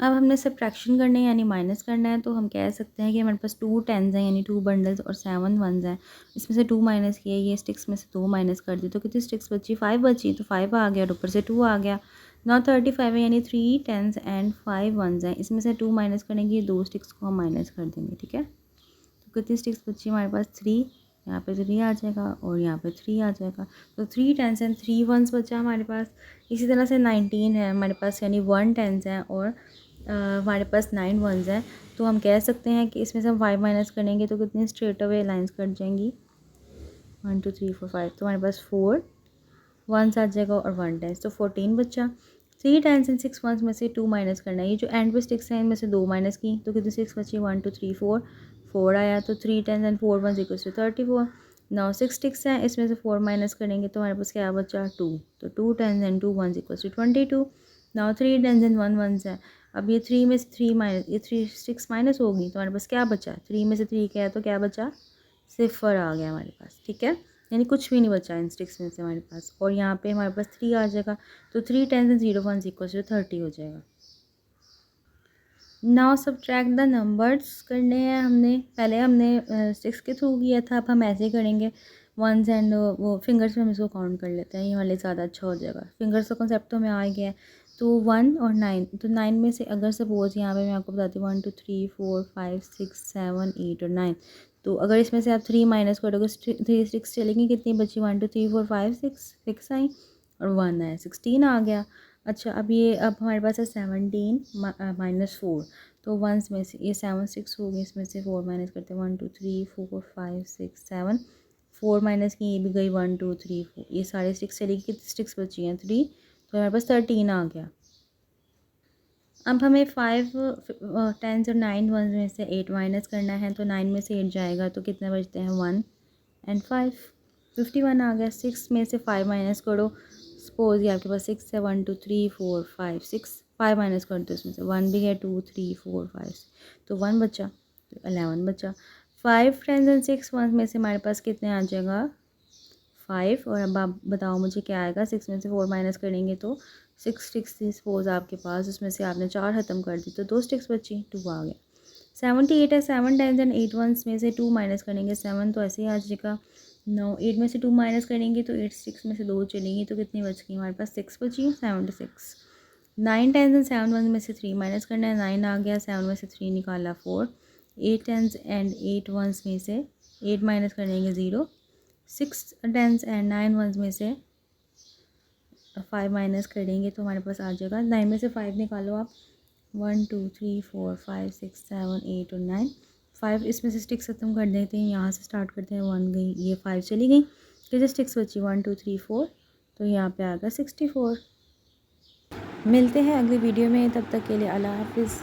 अब हमने सब्ट्रैक्शन करना है यानी माइनस करना है, तो हम कह सकते हैं कि हमारे पास 2 टेंस हैं यानी 2 बंडल्स और 7 वंस हैं। इसमें से 2 माइनस किए, ये स्टिक्स में से 2 माइनस कर दी तो कितनी स्टिक्स बची, 5 बची, तो 5 आ गया और ऊपर से 2 आ गया। नाउ 35 है यानी 3 टेंस एंड 5 वंस हैं। इसमें से 2 माइनस करेंगे, 2 स्टिक्स को हम माइनस कर देंगे, ठीक है। तो कितनी स्टिक्स बची हमारे पास, 3, यहाँ पे 3 आ जाएगा और यहाँ पे 3 आ जाएगा। तो 3 टेंस एंड 3 वंस बचा हमारे पास। इसी तरह से 19 है हमारे पास यानी 1 टेंस है और हमारे पास 9 वंस हैं। तो हम कह सकते हैं कि इसमें से हम 5 माइनस करेंगे तो कितनी स्ट्रेट अवे लाइंस कट जाएंगी, 1 2 3 4 5, तो हमारे पास 4 वंस आ जाएगा और 1 टेंस, तो 14 बचा। 3 टेंस एंड 6 वंस में से 2 माइनस करना है। ये जो एंड पे स्टिक्स हैं इनमें से 2 माइनस की तो कितनी 6 बची, 1 2 3 4, 4 आया। तो 3 tens and 4 ones equals to 34। 9 6 sticks हैं, इसमें से 4 माइनस करेंगे तो हमारे पास क्या बचा, 2, तो 2 tens and 2 ones equals to 22। Now 3 tens and 1 ones है। अब ये 3 में से 3 माइनस, ये 3 स्टिक्स माइनस होगी तो हमारे पास क्या बचा, 3 में से 3 क्या है तो क्या बचा, 0 आ गया हमारे पास, ठीक है। यानी कुछ भी नहीं बचा इन स्टिक्स में से हमारे पास, और यहाँ पे हमारे पास 3 आ जाएगा। तो 3 tens and 0 ones equals to 30 हो जाएगा। नाउ सब्ट्रैक्ट द नंबर्स करने हैं हमने, पहले हमने स्टिक्स के थ्रू किया था, अब हम ऐसे ही करेंगे वंस एंड वो फिंगर्स में हम इसको काउंट कर लेते हैं, ये वाले ज़्यादा अच्छा हो जाएगा। फिंगर्स का कॉन्सेप्ट तो हमें आ गया है। तो 1 और 9, तो 9 में से अगर सपोज यहाँ पे मैं आपको बताती हूँ 1 2 3 4 5 6 7 8 और 9, तो अगर इसमें से आप 3 माइनस करोगे 3 6 चलेंगी, कितनी बची, 1 2 3 4 5 6 6 आई और 1 आया, 16 आ गया। अच्छा अब हमारे पास है 17 माइनस 4, तो वंस में से ये 7 6 हो गई, इसमें से 4 माइनस करते हैं, 1 2 3 4 5 6 7, 4 माइनस की ये भी गई, 1 2 3 4, ये सारे स्टिक्स चलेगी, कितनी स्टिक्स बची हैं, 3, तो हमारे पास 13 आ गया। अब हमें 5 टेंस और 9 वंस में से 8 माइनस करना है, तो 9 में से 8 जाएगा तो कितने बचते हैं, 1 एंड 5, 51 आ गया। 6 में से 5 माइनस करो, सपोज ये आपके पास 6 है, 1 2 3 4 5 6, 5 माइनस कर दो, इसमें से 1 भी है, 2 3 4 5, तो 1 बचा, तो 11 बचा। 5 टेंस एंड 6 वंस में से हमारे पास कितने आ जाएगा, 5, और अब आप बताओ मुझे क्या आएगा, 6 में से 4 माइनस करेंगे तो 6 स्टिक्स थी सपोज आपके पास, उसमें से आपने 4 ख़त्म कर दी तो 2 स्टिक्स बची, 2 आ गया। 78 है, 7 टेंस एंड 8 वंस में से 2 माइनस करेंगे, 7 तो ऐसे ही आ जाएगा। 9 8 में से 2 माइनस करेंगे तो 8 6 में से 2 चलेंगी तो कितनी बच गई हमारे पास, 6 बची, 76। 9 टेंस एंड 7 वंस में से 3 माइनस करना है, 9 आ गया, 7 में से 3 निकाला, 4। 8 टेंस एंड 8 वंस में से 8 माइनस करेंगे, 0। 6 टेंस एंड 9 वंस में से 5 माइनस करेंगे तो हमारे पास आ जाएगा, 9 में से 5 निकालो आप, 1 2 3 4 5 6 7 8 और 9, 5 इसमें से स्टिक्स ख़त्म कर देते हैं, यहाँ से स्टार्ट करते हैं, 1 गई, ये 5 चली गई, कितने स्टिक्स बची, 1 2 3 4, तो यहाँ पे आ गया 64। मिलते हैं अगली वीडियो में, तब तक के लिए अल्लाह हाफिज़।